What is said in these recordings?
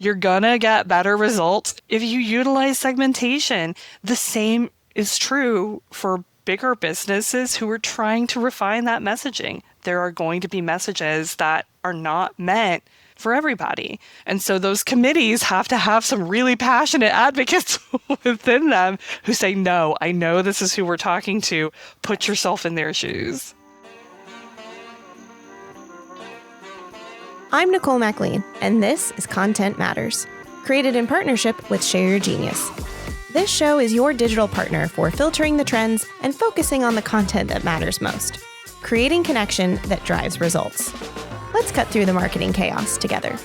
You're gonna get better results if you utilize segmentation. The same is true for bigger businesses who are trying to refine that messaging. There are going to be messages that are not meant for everybody. And so those committees have to have some really passionate advocates within them who say, no, I know this is who we're talking to. Put yourself in their shoes. I'm Nicole MacLean, and this is Content Matters, created in partnership with Share Your Genius. This show is your digital partner for filtering the trends and focusing on the content that matters most, creating connection that drives results. Let's cut through the marketing chaos together.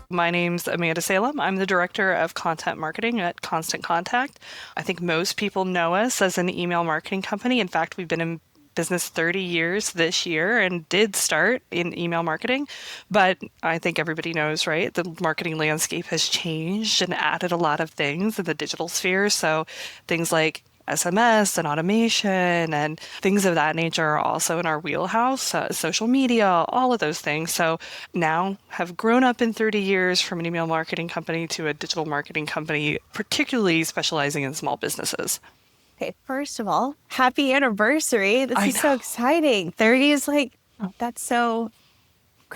My name's Amanda Salem. I'm the director of content marketing at Constant Contact. I think most people know us as an email marketing company. In fact, we've been in business 30 years this year and did start in email marketing. But I think everybody knows, right? The marketing landscape has changed and added a lot of things in the digital sphere. So things like SMS and automation and things of that nature are also in our wheelhouse, social media, all of those things. So now have grown up in 30 years from an email marketing company to a digital marketing company, particularly specializing in small businesses. Okay, first of all, happy anniversary. This is so exciting. 30 is that's so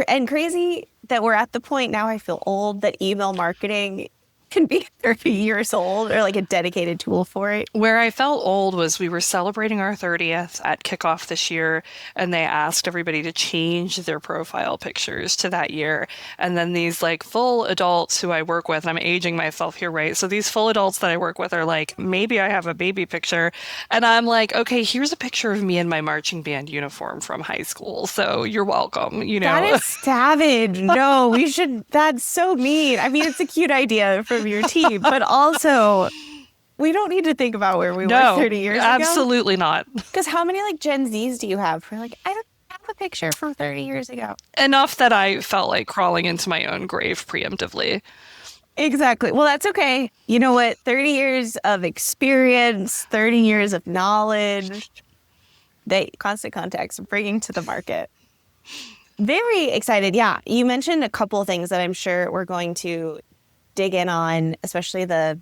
and crazy that we're at the point now I feel old that email marketing can be 30 years old or like a dedicated tool for it. Where I felt old was we were celebrating our 30th at kickoff this year, and they asked everybody to change their profile pictures to that year. And then these like full adults who I work with, and I'm aging myself here, right? So these full adults that I work with are like, maybe I have a baby picture. And I'm like, okay, here's a picture of me in my marching band uniform from high school. So you're welcome, you know. That is savage. No, we should, that's so mean. I mean, it's a cute idea for your team, but also we don't need to think about where we were 30 years ago. Absolutely not. Because how many like Gen Zs do you have? We're like, I don't have a picture from 30 years ago. Enough that I felt like crawling into my own grave preemptively. Exactly. Well, that's okay. You know what? 30 years of experience, 30 years of knowledge that Constant Contact's bringing to the market. Very excited. Yeah. You mentioned a couple of things that I'm sure we're going to dig in on, especially the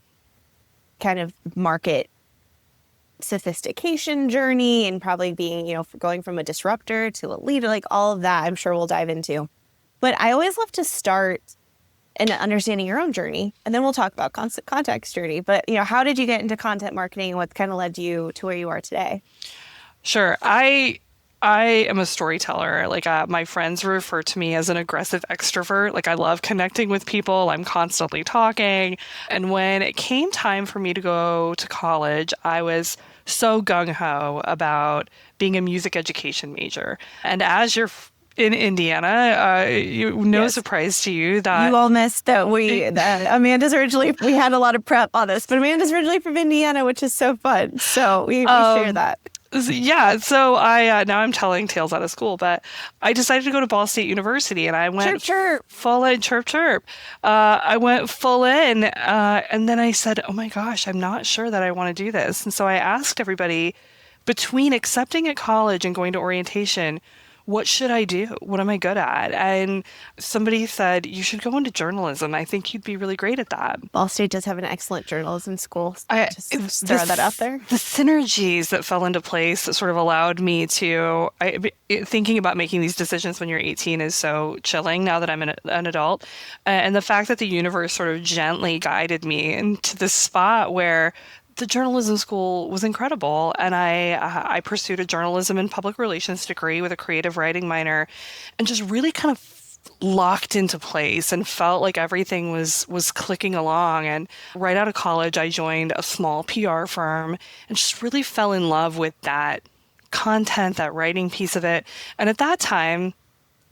kind of market sophistication journey and probably being, going from a disruptor to a leader, like all of that, I'm sure we'll dive into. But I always love to start in understanding your own journey, and then we'll talk about Constant Contact's journey. But, how did you get into content marketing and what kind of led you to where you are today? Sure. I am a storyteller. Like my friends refer to me as an aggressive extrovert. Like I love connecting with people. I'm constantly talking. And when it came time for me to go to college, I was so gung-ho about being a music education major. And as you're in Indiana, Yes. surprise to you that you all missed that Amanda's originally, we had a lot of prep on this, but Amanda's originally from Indiana, which is so fun. So we share that. Yeah, so I now I'm telling tales out of school, but I decided to go to Ball State University, and I went full in, chirp chirp. I went full in, and then I said, "Oh my gosh, I'm not sure that I want to do this." And so I asked everybody, between accepting at college and going to orientation, what should I do? What am I good at? And somebody said, you should go into journalism. I think you'd be really great at that. Ball State does have an excellent journalism school. Just throw that out there. The synergies that fell into place that sort of allowed me to, thinking about making these decisions when you're 18 is so chilling now that I'm an adult. And the fact that the universe sort of gently guided me into this spot where the journalism school was incredible, and I pursued a journalism and public relations degree with a creative writing minor, and just really kind of locked into place and felt like everything was clicking along. And right out of college, I joined a small PR firm and just really fell in love with that content, that writing piece of it. And at that time,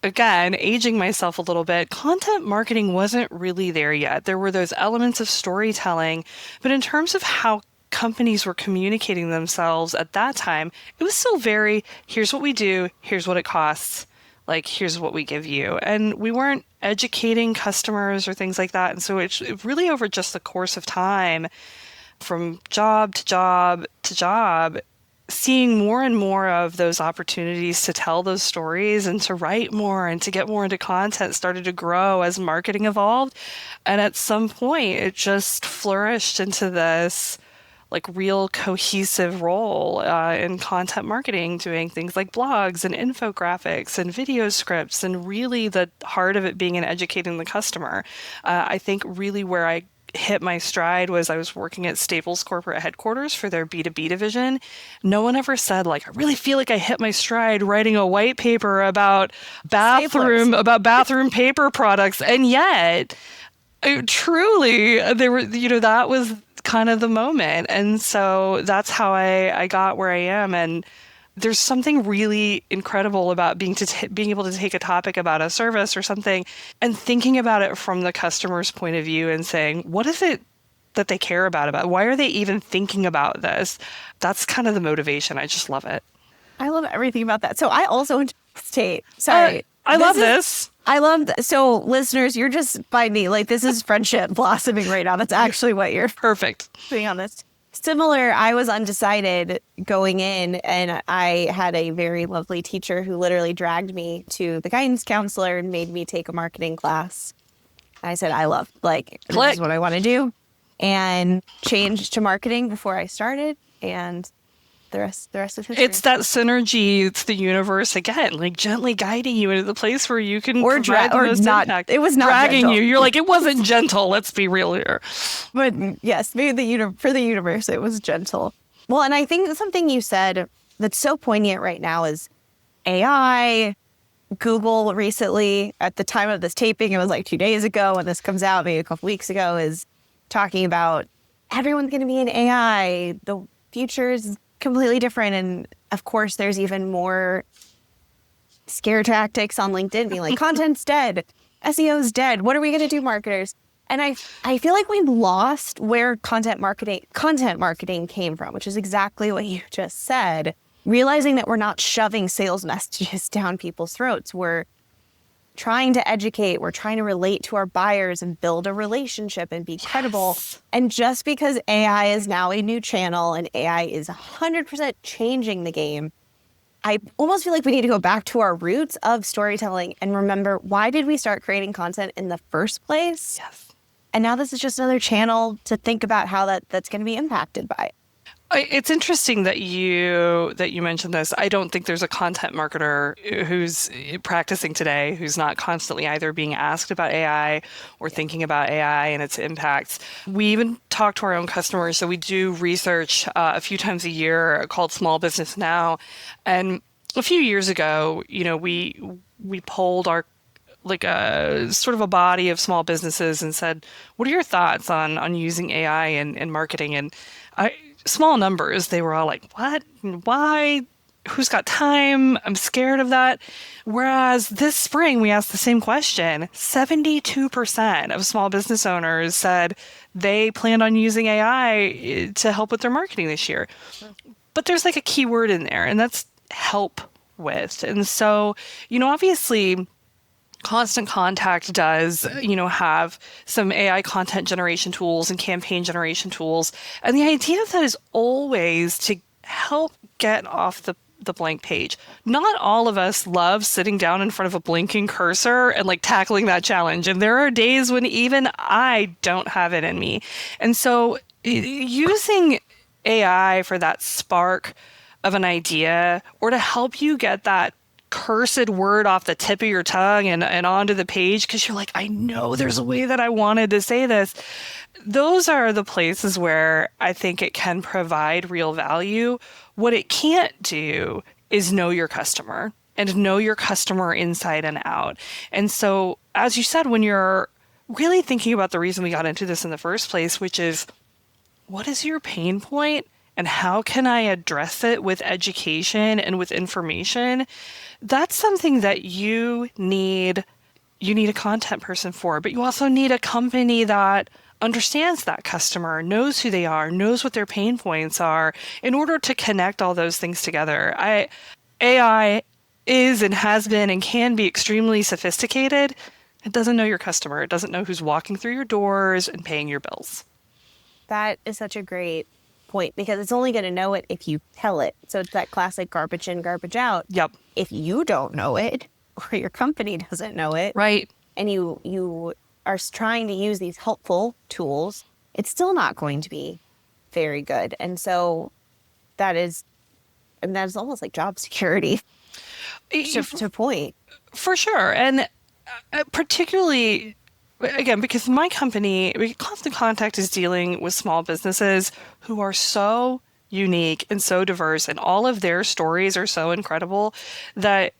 again, aging myself a little bit, content marketing wasn't really there yet. There were those elements of storytelling, but in terms of how companies were communicating themselves at that time, it was still very, here's what we do, here's what it costs, like, here's what we give you. And we weren't educating customers or things like that. And so it really, over just the course of time, from job to job to job, seeing more and more of those opportunities to tell those stories and to write more and to get more into content started to grow as marketing evolved. And at some point, it just flourished into this like real cohesive role in content marketing, doing things like blogs and infographics and video scripts, and really the heart of it being in educating the customer. I think really where I hit my stride was I was working at Staples corporate headquarters for their B2B division. No one ever said like, I really feel like I hit my stride writing a white paper about Staplers. bathroom paper products. And yet truly, they were, that was kind of the moment. And so that's how I got where I am. And there's something really incredible about being able to take a topic about a service or something and thinking about it from the customer's point of view and saying, what is it that they care about? Why are they even thinking about this? That's kind of the motivation. I just love it. I love everything about that. So I also went to state. Sorry. I love this. I love so listeners, you're just by me. Like this is friendship blossoming right now. That's actually what you're Perfect. putting on this. Similar, I was undecided going in, and I had a very lovely teacher who literally dragged me to the guidance counselor and made me take a marketing class. I said, I love, like, this is what I want to do, and changed to marketing before I started, and the rest is history. It's that synergy. It's the universe again, like gently guiding you into the place where you can or provide the most not. impact. It was not dragging gentle. you. You're like, it wasn't gentle. Let's be real here. But yes, maybe for the universe, it was gentle. Well, and I think something you said that's so poignant right now is AI. Google recently, at the time of this taping, it was like 2 days ago when this comes out, maybe a couple weeks ago, is talking about everyone's going to be in AI. The future is completely different. And of course, there's even more scare tactics on LinkedIn being like, content's dead, SEO's dead. What are we going to do, marketers? And I feel like we've lost where content marketing came from, which is exactly what you just said. Realizing that we're not shoving sales messages down people's throats. We're trying to educate. We're trying to relate to our buyers and build a relationship and be credible. Yes. And just because AI is now a new channel and AI is 100% changing the game, I almost feel like we need to go back to our roots of storytelling and remember, why did we start creating content in the first place? Yes. And now this is just another channel to think about how that's going to be impacted by it. It's interesting that you mentioned this. I don't think there's a content marketer who's practicing today who's not constantly either being asked about AI or thinking about AI and its impacts. We even talk to our own customers. So we do research a few times a year called Small Business Now. And a few years ago, we polled our like a sort of a body of small businesses and said, what are your thoughts on using AI in marketing? And small numbers, they were all like, what? Why? Who's got time? I'm scared of that. Whereas this spring, we asked the same question. 72% of small business owners said they planned on using AI to help with their marketing this year. But there's like a key word in there, and that's help with. And so, obviously, Constant Contact does, have some AI content generation tools and campaign generation tools. And the idea of that is always to help get off the blank page. Not all of us love sitting down in front of a blinking cursor and like tackling that challenge. And there are days when even I don't have it in me. And so using AI for that spark of an idea or to help you get that cursed word off the tip of your tongue and onto the page because you're like, I know there's a way that I wanted to say this. Those are the places where I think it can provide real value. What it can't do is know your customer and know your customer inside and out. And so, as you said, when you're really thinking about the reason we got into this in the first place, which is, what is your pain point? And how can I address it with education and with information? That's something that you need a content person for, but you also need a company that understands that customer, knows who they are, knows what their pain points are in order to connect all those things together. AI is and has been and can be extremely sophisticated. It doesn't know your customer. It doesn't know who's walking through your doors and paying your bills. That is such a great point because it's only going to know it if you tell it. So it's that classic garbage in, garbage out. Yep. If you don't know it or your company doesn't know it, Right. and you are trying to use these helpful tools, it's still not going to be very good. And so that is almost like job security to a point. For sure. And particularly, again, because my company, Constant Contact is dealing with small businesses who are so unique and so diverse, and all of their stories are so incredible that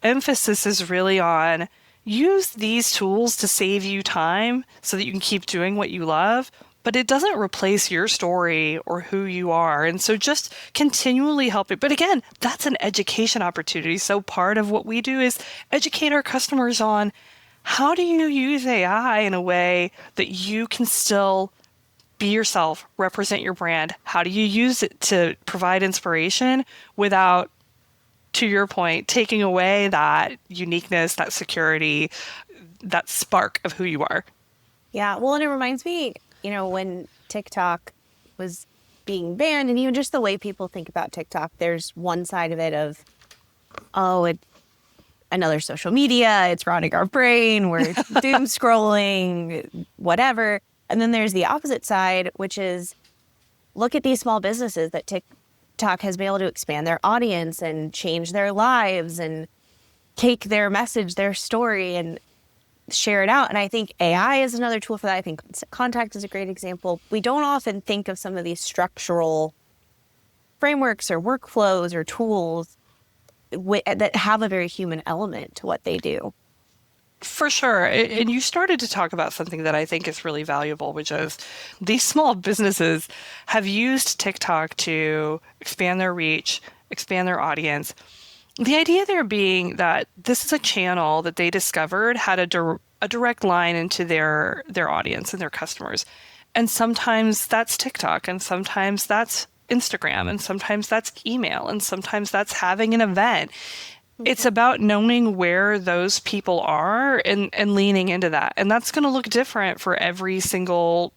emphasis is really on use these tools to save you time so that you can keep doing what you love, but it doesn't replace your story or who you are. And so just continually help it. But again, that's an education opportunity. So part of what we do is educate our customers on how do you use AI in a way that you can still be yourself, represent your brand? How do you use it to provide inspiration without, to your point, taking away that uniqueness, that security, that spark of who you are? Yeah. Well, and it reminds me, when TikTok was being banned, and even just the way people think about TikTok, there's one side of it of, oh, it's another social media, it's rotting our brain, we're doom scrolling, whatever. And then there's the opposite side, which is look at these small businesses that TikTok has been able to expand their audience and change their lives and take their message, their story, and share it out. And I think AI is another tool for that. I think Contact is a great example. We don't often think of some of these structural frameworks or workflows or tools that have a very human element to what they do. For sure. And you started to talk about something that I think is really valuable, which is these small businesses have used TikTok to expand their reach, expand their audience. The idea there being that this is a channel that they discovered had a direct line into their audience and their customers. And sometimes that's TikTok, and sometimes that's Instagram, and sometimes that's email, and sometimes that's having an event. It's about knowing where those people are and leaning into that. And that's going to look different for every single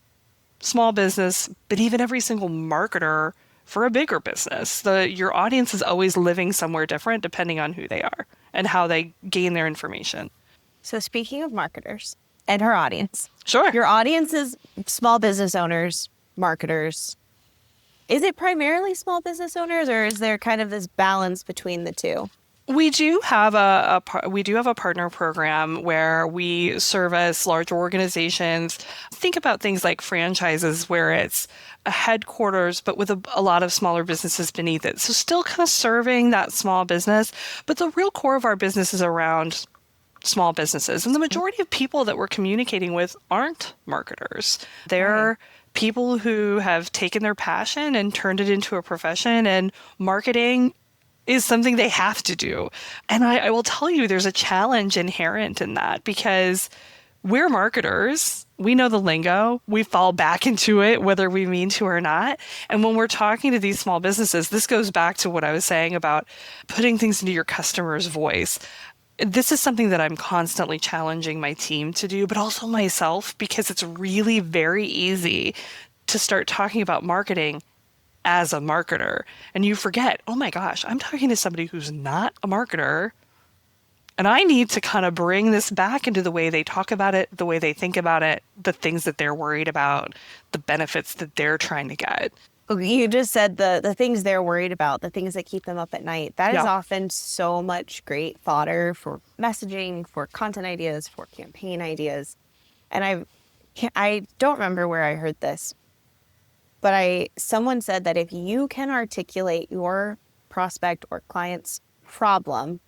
small business, but even every single marketer for a bigger business. Your audience is always living somewhere different depending on who they are and how they gain their information. So speaking of marketers and her audience. Sure. Your audience is small business owners, marketers. Is it primarily small business owners, or is there kind of this balance between the two? We do have a partner program where we service larger organizations. Think about things like franchises where it's a headquarters, but with a lot of smaller businesses beneath it. So still kind of serving that small business, but the real core of our business is around small businesses. And the majority of people that we're communicating with aren't marketers. They're people who have taken their passion and turned it into a profession, and marketing is something they have to do. And I will tell you, there's a challenge inherent in that because we're marketers. We know the lingo. We fall back into it, whether we mean to or not. And when we're talking to these small businesses, this goes back to what I was saying about putting things into your customer's voice. This is something that I'm constantly challenging my team to do, but also myself, because it's really very easy to start talking about marketing as a marketer. And you forget, oh my gosh, I'm talking to somebody who's not a marketer. And I need to kind of bring this back into the way they talk about it, the way they think about it, the things that they're worried about, the benefits that they're trying to get. You just said the things they're worried about, the things that keep them up at night. That is often so much great fodder for messaging, for content ideas, for campaign ideas. And I don't remember where I heard this, but someone said that if you can articulate your prospect or client's problem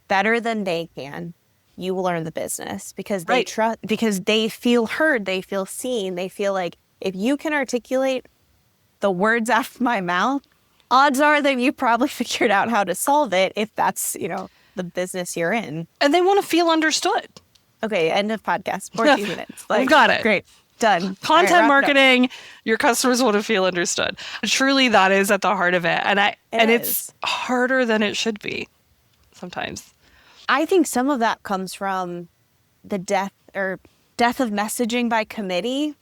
better than they can, you will earn the business because they trust, because they feel heard, they feel seen, they feel like if you can articulate the words out of my mouth, odds are that you probably figured out how to solve it if that's, the business you're in. And they want to feel understood. Okay, end of podcast. 14 minutes. We've got it. Great. Done. Content marketing, your customers want to feel understood. Truly, that is at the heart of it. And it's harder than it should be sometimes. I think some of that comes from the death of messaging by committee.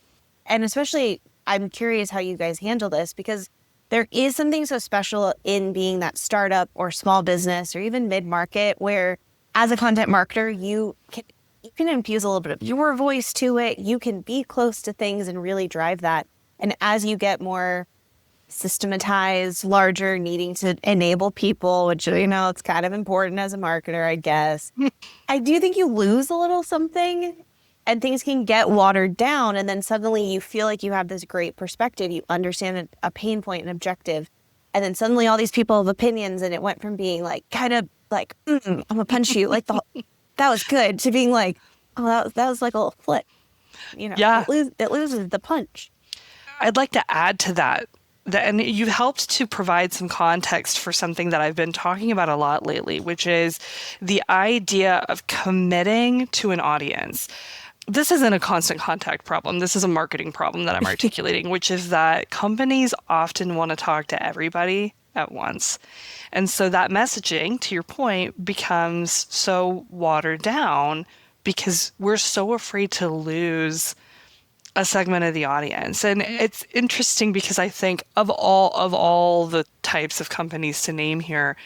And especially I'm curious how you guys handle this, because there is something so special in being that startup or small business or even mid-market where as a content marketer, you can infuse a little bit of your voice to it. You can be close to things and really drive that. And as you get more systematized, larger, needing to enable people, which, it's kind of important as a marketer, I guess. I do think you lose a little something and things can get watered down. And then suddenly you feel like you have this great perspective. You understand a pain point, an objective. And then suddenly all these people have opinions, and it went from being like, kind of like, I'm gonna punch you, like that was good, to being like, oh, that was like a little flip. Yeah. It loses the punch. I'd like to add to that, and you've helped to provide some context for something that I've been talking about a lot lately, which is the idea of committing to an audience. This isn't a constant contact problem. This is a marketing problem that I'm articulating, which is that companies often want to talk to everybody at once. And so that messaging, to your point, becomes so watered down because we're so afraid to lose a segment of the audience. And it's interesting because I think of all the types of companies to name here,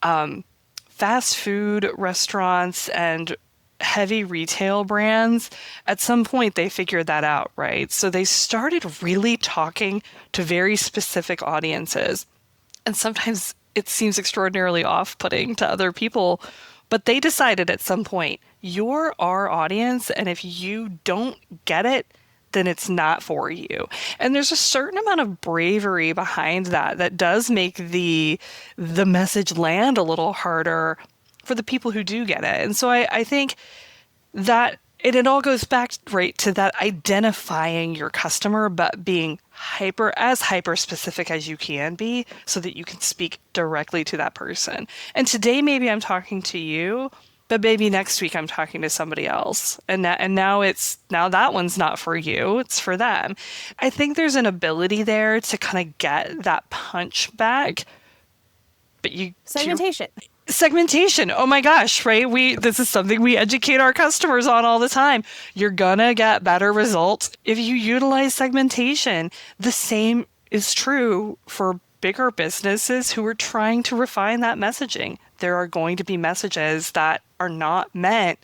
fast food restaurants and heavy retail brands, at some point they figured that out, right? So they started really talking to very specific audiences. And sometimes it seems extraordinarily off-putting to other people, but they decided at some point, you're our audience, and if you don't get it, then it's not for you. And there's a certain amount of bravery behind that does make the message land a little harder for the people who do get it. And so I think that it all goes back right to that identifying your customer, but being as hyper specific as you can be so that you can speak directly to that person. And today maybe I'm talking to you, but maybe next week I'm talking to somebody else. And now that one's not for you, it's for them. I think there's an ability there to kind of get that punch back. But Segmentation. Oh my gosh, right? This is something we educate our customers on all the time. You're gonna get better results if you utilize segmentation. The same is true for bigger businesses who are trying to refine that messaging. There are going to be messages that are not meant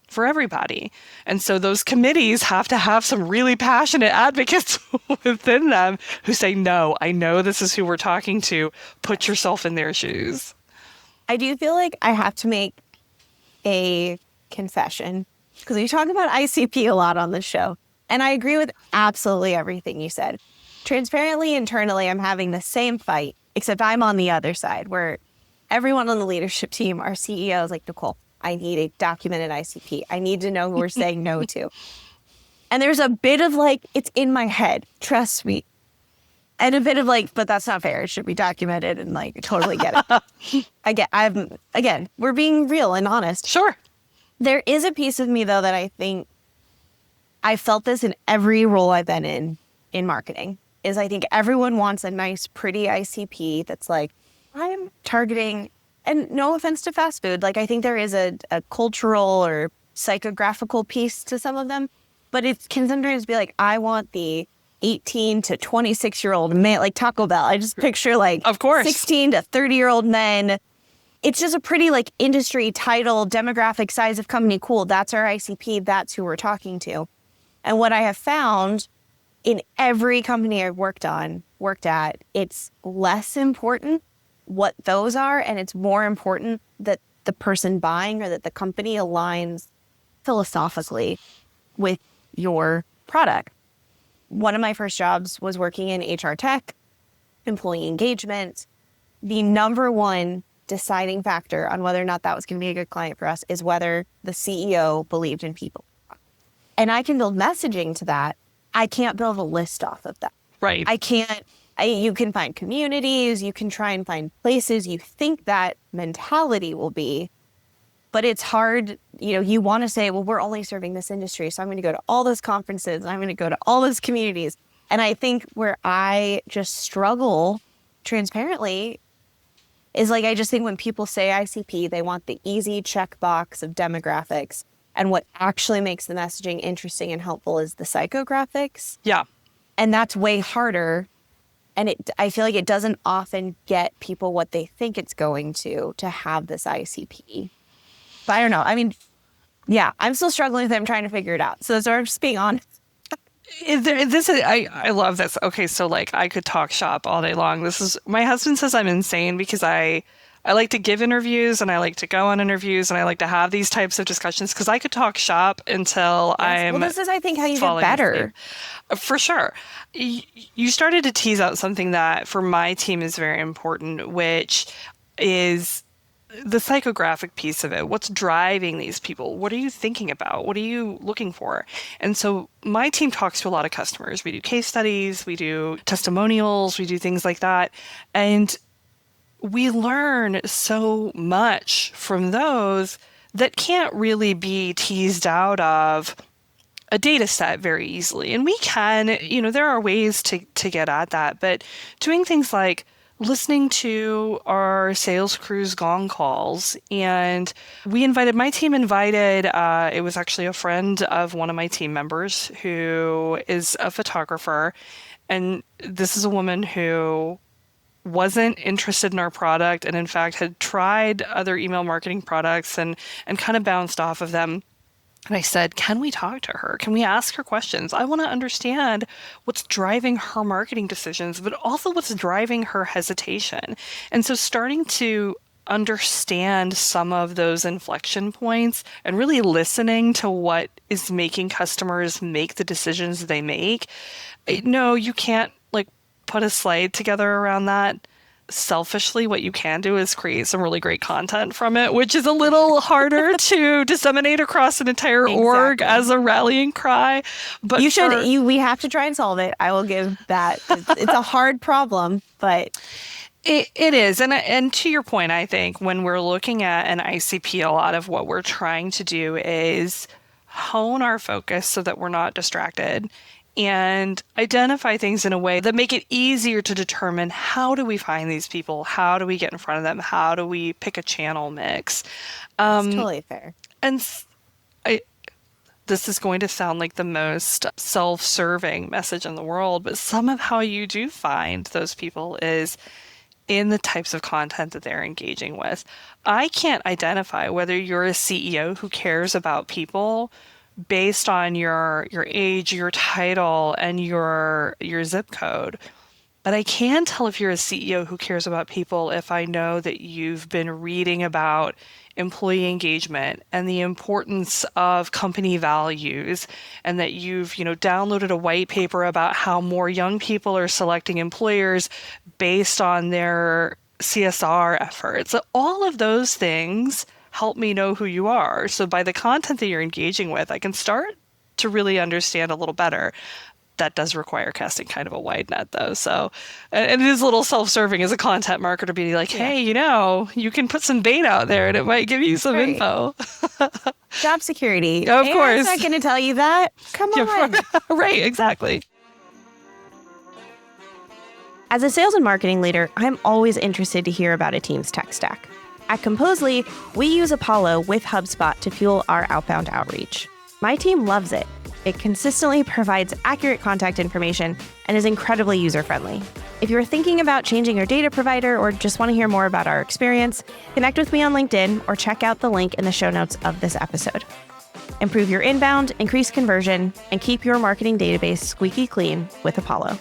for everybody. And so those committees have to have some really passionate advocates within them who say, no, I know this is who we're talking to. Put yourself in their shoes. I do feel like I have to make a confession because we talk about ICP a lot on this show. And I agree with absolutely everything you said. Transparently, internally, I'm having the same fight, except I'm on the other side where everyone on the leadership team, our CEO is like, Nicole, I need a documented ICP. I need to know who we're saying no to. And there's a bit of like, it's in my head, trust me. And a bit of like, but that's not fair. It should be documented, and like, totally get it. Again, we're being real and honest. Sure. There is a piece of me though that I think I felt this in every role I've been in marketing, is I think everyone wants a nice, pretty ICP that's like, I'm targeting, and no offense to fast food, like I think there is a cultural or psychographical piece to some of them, but it can sometimes be like, I want the 18 to 26-year-old man, like Taco Bell. I just picture like, of course, 16 to 30-year-old men. It's just a pretty like industry title, demographic, size of company. Cool. That's our ICP. That's who we're talking to. And what I have found in every company I've worked at, it's less important what those are, and it's more important that the person buying or that the company aligns philosophically with your product. One of my first jobs was working in HR tech, employee engagement. The number one deciding factor on whether or not that was going to be a good client for us is whether the CEO believed in people. And I can build messaging to that. I can't build a list off of that. Right. You can find communities, you can try and find places you think that mentality will be, but it's hard. You want to say, well, we're only serving this industry, so I'm going to go to all those conferences, and I'm going to go to all those communities. And I think where I just struggle transparently is like, I just think when people say ICP, they want the easy checkbox of demographics. And what actually makes the messaging interesting and helpful is the psychographics. Yeah. And that's way harder. And I feel like it doesn't often get people what they think it's going to have this ICP. But I don't know. I mean, yeah, I'm still struggling with it. I'm trying to figure it out. So that's why I'm just being honest. I love this. Okay, so like I could talk shop all day long. This is my husband says I'm insane because I like to give interviews and I like to go on interviews and I like to have these types of discussions because I could talk shop until Yes. Well, this is, I think, how you get better. For sure. You started to tease out something that for my team is very important, which is the psychographic piece of it. What's driving these people? What are you thinking about? What are you looking for? And so my team talks to a lot of customers. We do case studies, we do testimonials, we do things like that. And we learn so much from those that can't really be teased out of a data set very easily. And we can, there are ways to get at that, but doing things like listening to our sales crew's gong calls. And my team invited, it was actually a friend of one of my team members who is a photographer. And this is a woman who wasn't interested in our product and in fact had tried other email marketing products and kind of bounced off of them. And I said, can we talk to her? Can we ask her questions? I want to understand what's driving her marketing decisions, but also what's driving her hesitation. And so starting to understand some of those inflection points and really listening to what is making customers make the decisions they make. No, you can't like put a slide together around that. Selfishly, what you can do is create some really great content from it, which is a little harder to disseminate across an entire org as a rallying cry. But we have to try and solve it. I will give that. It's a hard problem, but it is. And to your point, I think when we're looking at an ICP, a lot of what we're trying to do is hone our focus so that we're not distracted and identify things in a way that make it easier to determine how do we find these people? How do we get in front of them? How do we pick a channel mix? That's totally fair. And this is going to sound like the most self-serving message in the world, but some of how you do find those people is in the types of content that they're engaging with. I can't identify whether you're a CEO who cares about people based on your age, your title, and your zip code. But I can tell if you're a CEO who cares about people if I know that you've been reading about employee engagement and the importance of company values, and that you've, downloaded a white paper about how more young people are selecting employers based on their CSR efforts. All of those things help me know who you are. So by the content that you're engaging with, I can start to really understand a little better. That does require casting kind of a wide net, though. So, and it is a little self-serving as a content marketer to be like, hey, you can put some bait out there and it might give you some info. Job security. Of course. I'm not going to tell you that. Come on. Right, exactly. As a sales and marketing leader, I'm always interested to hear about a team's tech stack. At Composely, we use Apollo with HubSpot to fuel our outbound outreach. My team loves it. It consistently provides accurate contact information and is incredibly user-friendly. If you're thinking about changing your data provider or just want to hear more about our experience, connect with me on LinkedIn or check out the link in the show notes of this episode. Improve your inbound, increase conversion, and keep your marketing database squeaky clean with Apollo.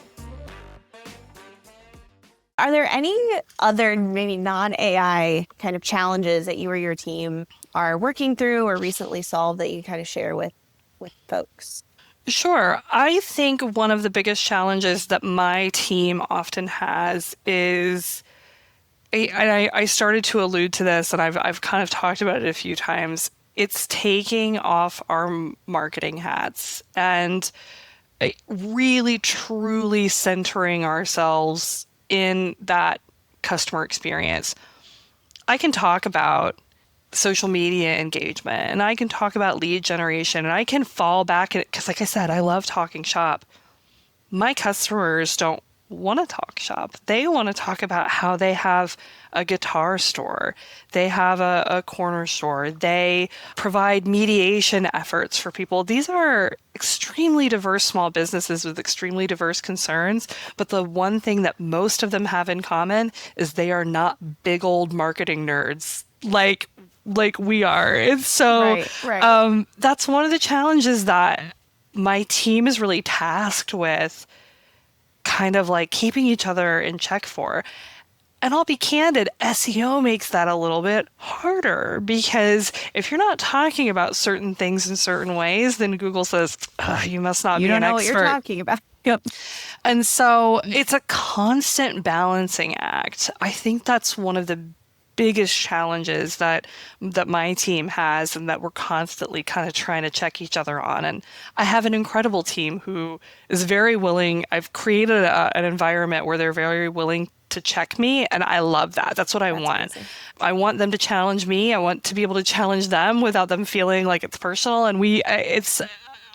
Are there any other maybe non-AI kind of challenges that you or your team are working through or recently solved that you kind of share with folks? Sure. I think one of the biggest challenges that my team often has is, I started to allude to this and I've kind of talked about it a few times. It's taking off our marketing hats and really truly centering ourselves in that customer experience. I can talk about social media engagement and I can talk about lead generation and I can fall back at it because, like I said, I love talking shop. My customers don't want to talk shop. They want to talk about how they have a guitar store. They have a corner store. They provide mediation efforts for people. These are extremely extremely diverse small businesses with extremely diverse concerns, but the one thing that most of them have in common is they are not big old marketing nerds like we are. And so Right, right. that's one of the challenges that my team is really tasked with kind of like keeping each other in check for. And I'll be candid, SEO makes that a little bit harder because if you're not talking about certain things in certain ways, then Google says, "Ugh, you must not You be don't an know what you're expert." talking about. Yep. And so it's a constant balancing act. I think that's one of the biggest challenges that my team has and that we're constantly kind of trying to check each other on. And I have an incredible team who is very willing. I've created an environment where they're very willing to check me, and I love that. That's what I That's want. amazing. I want them to challenge me. I want to be able to challenge them without them feeling like it's personal. And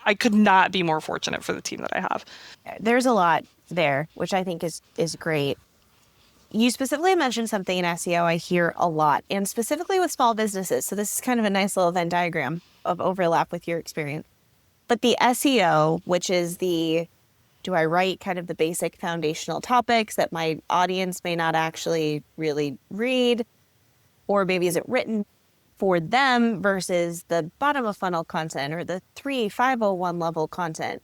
I could not be more fortunate for the team that I have. There's a lot there, which I think is great. You specifically mentioned something in SEO I hear a lot, and specifically with small businesses. So this is kind of a nice little Venn diagram of overlap with your experience. But the SEO, which is do I write kind of the basic foundational topics that my audience may not actually really read? Or maybe is it written for them versus the bottom of funnel content or the 501 level content?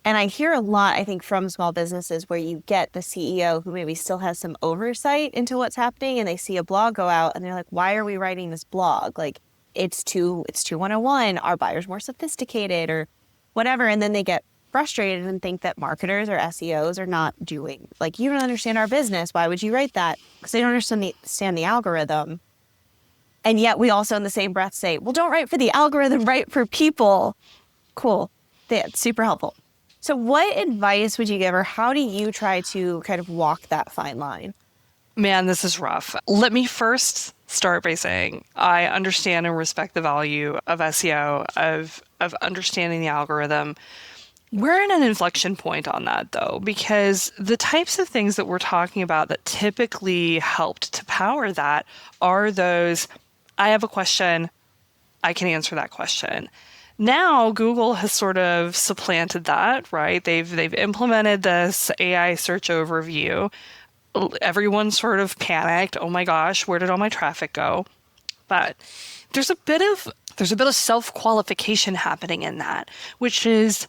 And I hear a lot, I think, from small businesses where you get the CEO who maybe still has some oversight into what's happening, and they see a blog go out and they're like, why are we writing this blog? Like, it's too 101. Our buyer's more sophisticated or whatever. And then they get frustrated and think that marketers or SEOs are not doing, like, you don't understand our business. Why would you write that? Because they don't understand the algorithm. And yet we also in the same breath say, well, don't write for the algorithm, write for people. Cool. That's super helpful. So what advice would you give, or how do you try to kind of walk that fine line? Man, this is rough. Let me first start by saying I understand and respect the value of SEO, of understanding the algorithm. We're in an inflection point on that, though, because the types of things that we're talking about that typically helped to power that are those, I have a question, I can answer that question. Now Google has sort of supplanted that, right? They've implemented this AI search overview. Everyone sort of panicked. Oh my gosh, where did all my traffic go? But there's a bit of self-qualification happening in that, which is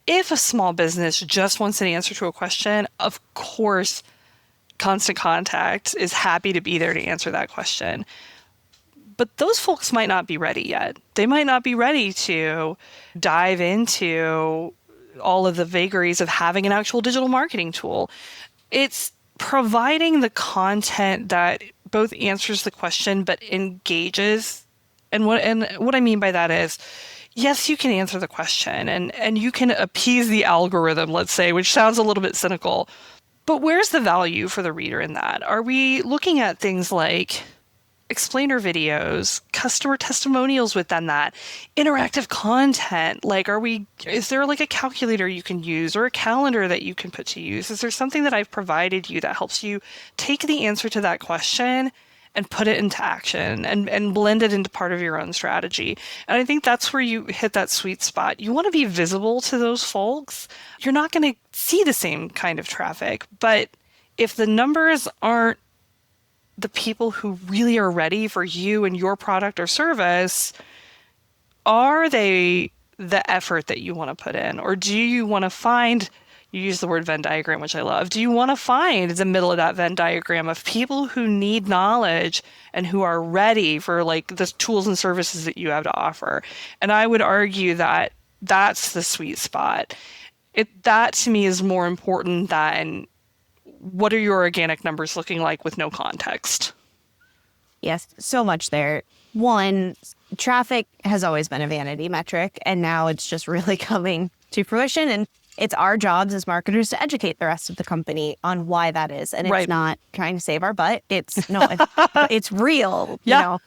if a small business just wants an answer to a question, of course, Constant Contact is happy to be there to answer that question. But those folks might not be ready yet. They might not be ready to dive into all of the vagaries of having an actual digital marketing tool. It's providing the content that both answers the question but engages. And what I mean by that is, yes, you can answer the question and you can appease the algorithm, let's say, which sounds a little bit cynical. But where's the value for the reader in that? Are we looking at things like explainer videos, customer testimonials within that, interactive content? Like, is there like a calculator you can use or a calendar that you can put to use? Is there something that I've provided you that helps you take the answer to that question and put it into action and blend it into part of your own strategy? And I think that's where you hit that sweet spot. You want to be visible to those folks. You're not going to see the same kind of traffic, but if the numbers aren't the people who really are ready for you and your product or service, are they the effort that you want to put in? Or do you want to find, you use the word Venn diagram, which I love, do you want to find the middle of that Venn diagram of people who need knowledge and who are ready for like the tools and services that you have to offer? And I would argue that that's the sweet spot. That to me is more important than what are your organic numbers looking like with no context? Yes, so much there. One, traffic has always been a vanity metric, and now it's just really coming to fruition. And it's our jobs as marketers to educate the rest of the company on why that is. And Right. it's not trying to save our butt. It's real. Yeah. You know,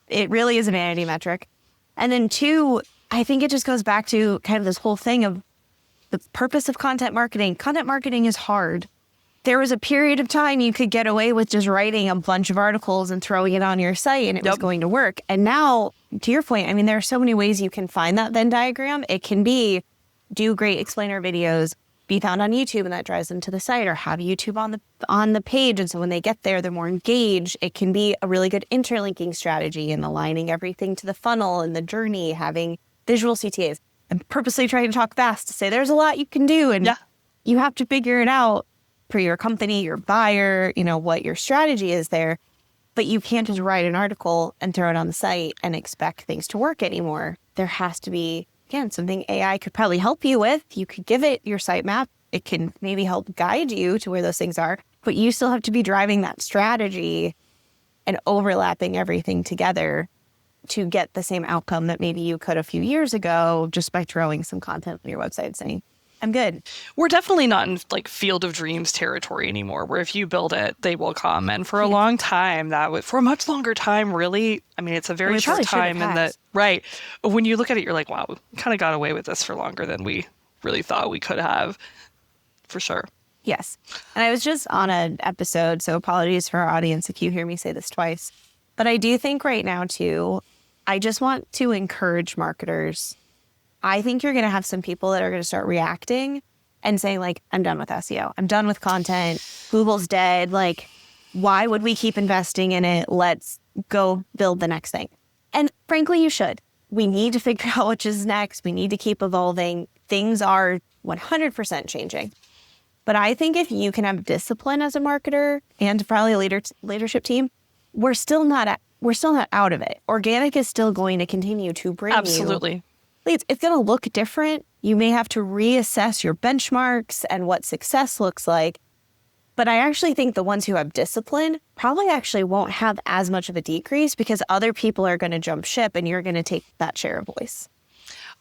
it really is a vanity metric. And then two, I think it just goes back to kind of this whole thing of the purpose of content marketing. Content marketing is hard. There was a period of time you could get away with just writing a bunch of articles and throwing it on your site and it was going to work. And now, to your point, I mean, there are so many ways you can find that Venn diagram. It can be do great explainer videos, be found on YouTube, and that drives them to the site, or have YouTube on the page. And so when they get there, they're more engaged. It can be a really good interlinking strategy and aligning everything to the funnel and the journey, having visual CTAs. I'm purposely trying to talk fast to say there's a lot you can do, and Yeah. you have to figure it out for your company, your buyer, what your strategy is there. But you can't just write an article and throw it on the site and expect things to work anymore. There has to be, again, something AI could probably help you with. You could give it your sitemap. It can maybe help guide you to where those things are, but you still have to be driving that strategy and overlapping everything together to get the same outcome that maybe you could a few years ago just by throwing some content on your website saying, I'm good. We're definitely not in like field of dreams territory anymore, where if you build it, they will come. And for a long time, for a much longer time, really, I mean, it's a very short time in that, right. When you look at it, you're like, wow, we kind of got away with this for longer than we really thought we could have, for sure. Yes. And I was just on an episode, so apologies for our audience if you hear me say this twice. But I do think right now, too, I just want to encourage marketers. I think you're going to have some people that are going to start reacting and saying, like, I'm done with SEO. I'm done with content. Google's dead. Like, why would we keep investing in it? Let's go build the next thing. And frankly, you should. We need to figure out which is next. We need to keep evolving. Things are 100% changing. But I think if you can have discipline as a marketer and probably a leadership team, we're still not out of it. Organic is still going to continue to bring Absolutely. It's going to look different. You may have to reassess your benchmarks and what success looks like. But I actually think the ones who have discipline probably actually won't have as much of a decrease because other people are going to jump ship and you're going to take that share of voice.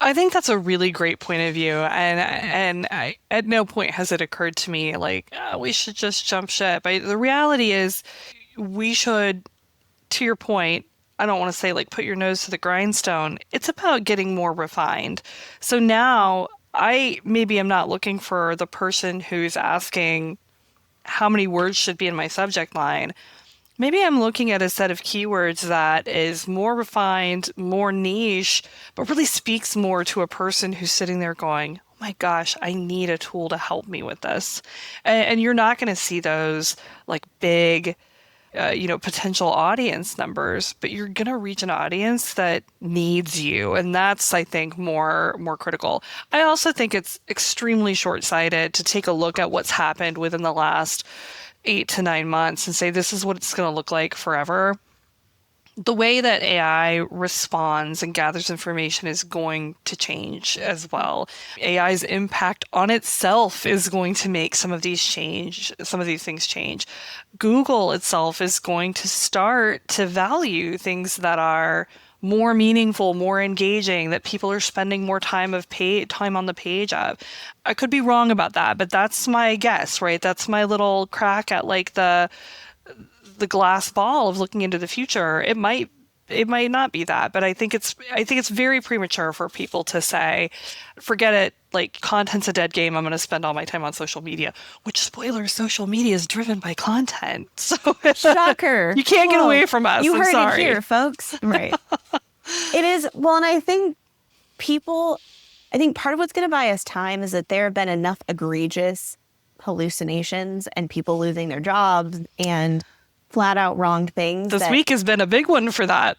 I think that's a really great point of view. And at no point has it occurred to me like, we should just jump ship. The reality is we should, to your point, I don't want to say like put your nose to the grindstone. It's about getting more refined. So now I maybe am not looking for the person who's asking how many words should be in my subject line. Maybe I'm looking at a set of keywords that is more refined, more niche, but really speaks more to a person who's sitting there going, oh my gosh, I need a tool to help me with this. And you're not going to see those like big, potential audience numbers, but you're going to reach an audience that needs you. And that's, I think, more critical. I also think it's extremely short-sighted to take a look at what's happened within the last 8 to 9 months and say, this is what it's going to look like forever. The way that AI responds and gathers information is going to change as well. AI's impact on itself is going to make some of these things change. Google itself is going to start to value things that are more meaningful, more engaging, that people are spending more time on the page of. I could be wrong about that, but that's my guess, right? That's my little crack at like the glass ball of looking into the future. It might not be that, but I think it's very premature for people to say, forget it, like content's a dead game. I'm going to spend all my time on social media, which, spoiler, social media is driven by content. So shocker. You can't get away from us. You heard sorry. it here, folks. Right. It is. Well, and I think part of what's going to buy us time is that there have been enough egregious hallucinations and people losing their jobs and flat out wrong things. This week has been a big one for that.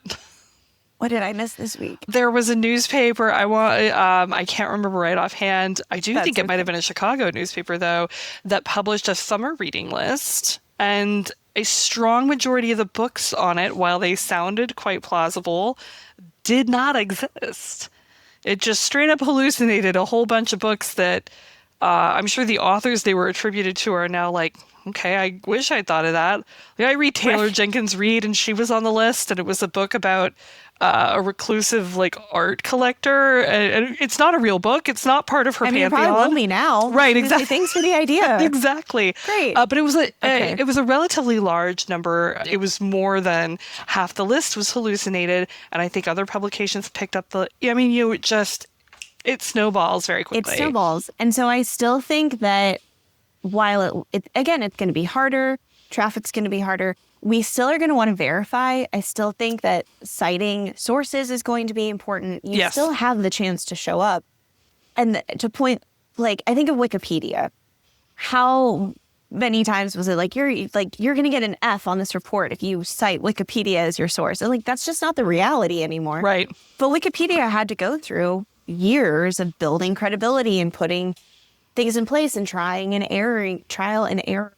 What did I miss this week? There was a newspaper. I can't remember right offhand. I think it might have been a Chicago newspaper though that published a summer reading list, and a strong majority of the books on it, while they sounded quite plausible, did not exist. It just straight up hallucinated a whole bunch of books that I'm sure the authors they were attributed to are now like, okay, I wish I'd thought of that. Like, I read Taylor Jenkins Reid, and she was on the list, and it was a book about a reclusive like art collector. And it's not a real book. It's not part of her pantheon. You're probably lonely now. Right, exactly. Thanks for the idea. Exactly. Great. But it was a relatively large number. It was more than half the list was hallucinated, and I think other publications picked up it snowballs very quickly. It snowballs. And so I still think that while it's going to be harder, traffic's going to be harder, we still are going to want to verify. I still think that citing sources is going to be important. You still have the chance to show up. And to point, like, I think of Wikipedia. How many times was it like you're going to get an F on this report if you cite Wikipedia as your source? And like, that's just not the reality anymore. Right. But Wikipedia had to go through years of building credibility and putting things in place and trial and error,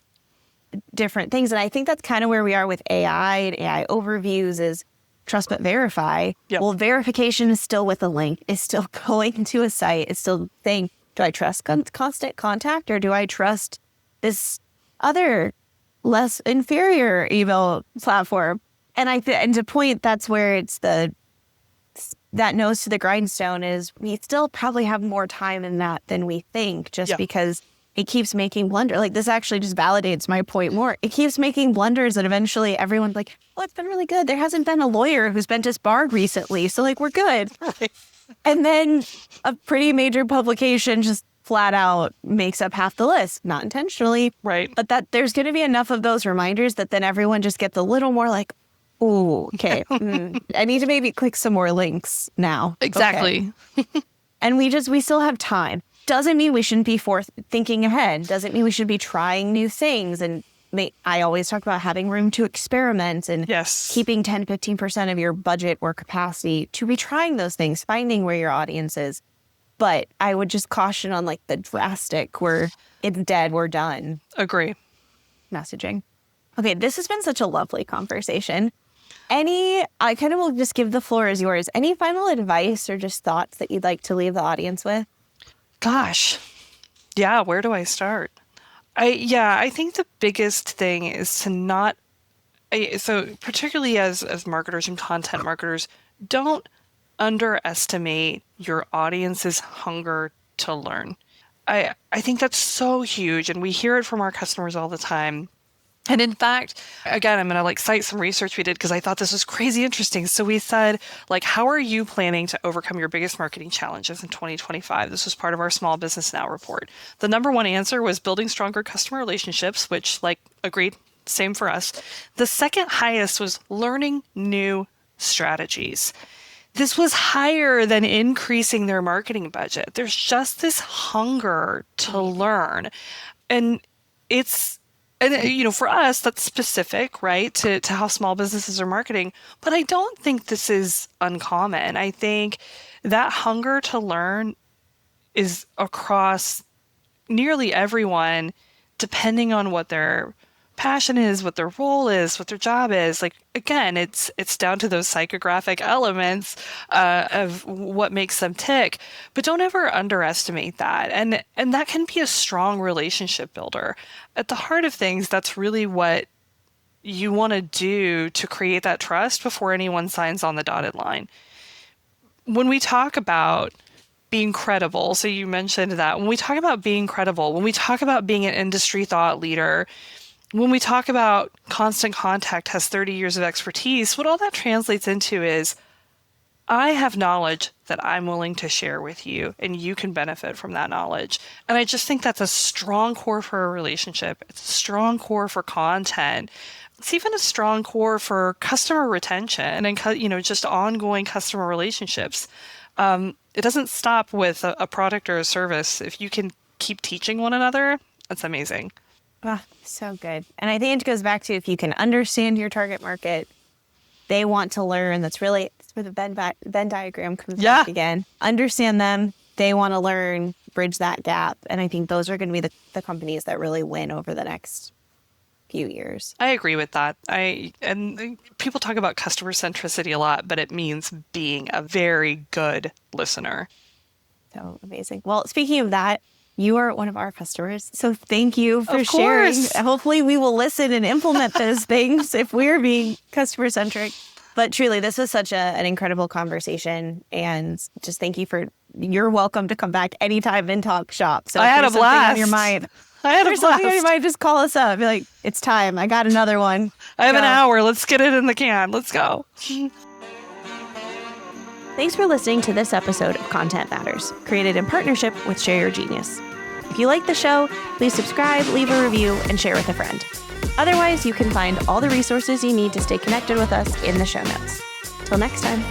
different things. And I think that's kind of where we are with AI and AI overviews is trust but verify. Yep. Well, verification is still with a link, is still going to a site, is still saying, do I trust Constant Contact or do I trust this other less inferior email platform? And and to point, that's where it's that nose to the grindstone is we still probably have more time in that than we think, just because it keeps making blunders. Like, this actually just validates my point more. It keeps making blunders and eventually everyone's like, oh, it's been really good. There hasn't been a lawyer who's been disbarred recently. So like, we're good. Right. And then a pretty major publication just flat out makes up half the list, not intentionally. Right. But that there's going to be enough of those reminders that then everyone just gets a little more like, oh, okay. I need to maybe click some more links now. Exactly. Okay. And we still have time. Doesn't mean we shouldn't be thinking ahead. Doesn't mean we should be trying new things. And I always talk about having room to experiment and keeping 10, 15% of your budget or capacity to be trying those things, finding where your audience is. But I would just caution on like the drastic, where it's dead, we're done. Agree. Messaging. Okay, this has been such a lovely conversation. I kind of will just give the floor as yours. Any final advice or just thoughts that you'd like to leave the audience with? Gosh. Yeah, where do I start? I think the biggest thing is to not, so particularly as marketers and content marketers, don't underestimate your audience's hunger to learn. I think that's so huge, and we hear it from our customers all the time. And in fact, again, I'm going to cite some research we did because I thought this was crazy interesting. So we said, how are you planning to overcome your biggest marketing challenges in 2025? This was part of our Small Business Now report. The number one answer was building stronger customer relationships, which agreed, same for us. The second highest was learning new strategies. This was higher than increasing their marketing budget. There's just this hunger to learn. And for us, that's specific, right, to how small businesses are marketing. But I don't think this is uncommon. I think that hunger to learn is across nearly everyone, depending on what their passion is, what their role is, what their job is. Again, it's down to those psychographic elements of what makes them tick. But don't ever underestimate that. And that can be a strong relationship builder. At the heart of things, that's really what you want to do to create that trust before anyone signs on the dotted line. When we talk about being credible, so you mentioned that, when we talk about being credible, when we talk about being an industry thought leader, when we talk about Constant Contact has 30 years of expertise, what all that translates into is I have knowledge that I'm willing to share with you, and you can benefit from that knowledge. And I just think that's a strong core for a relationship. It's a strong core for content. It's even a strong core for customer retention and, just ongoing customer relationships. It doesn't stop with a product or a service. If you can keep teaching one another, that's amazing. Ah, so good. And I think it goes back to if you can understand your target market, they want to learn. That's where the Venn diagram comes back again. Understand them. They want to learn, bridge that gap. And I think those are going to be the companies that really win over the next few years. I agree with that. And people talk about customer centricity a lot, but it means being a very good listener. So amazing. Well, speaking of that, you are one of our customers, so thank you for sharing. Hopefully we will listen and implement those things if we're being customer-centric. But truly, this was such an incredible conversation, and just thank you you're welcome to come back anytime and talk shop. So I had a blast. On your mind, I had a blast. Something on your mind, just call us up. Be like, it's time. I got another one. I have an hour. Let's get it in the can. Let's go. Thanks for listening to this episode of Content Matters, created in partnership with Share Your Genius. If you like the show, please subscribe, leave a review, and share with a friend. Otherwise, you can find all the resources you need to stay connected with us in the show notes. Till next time.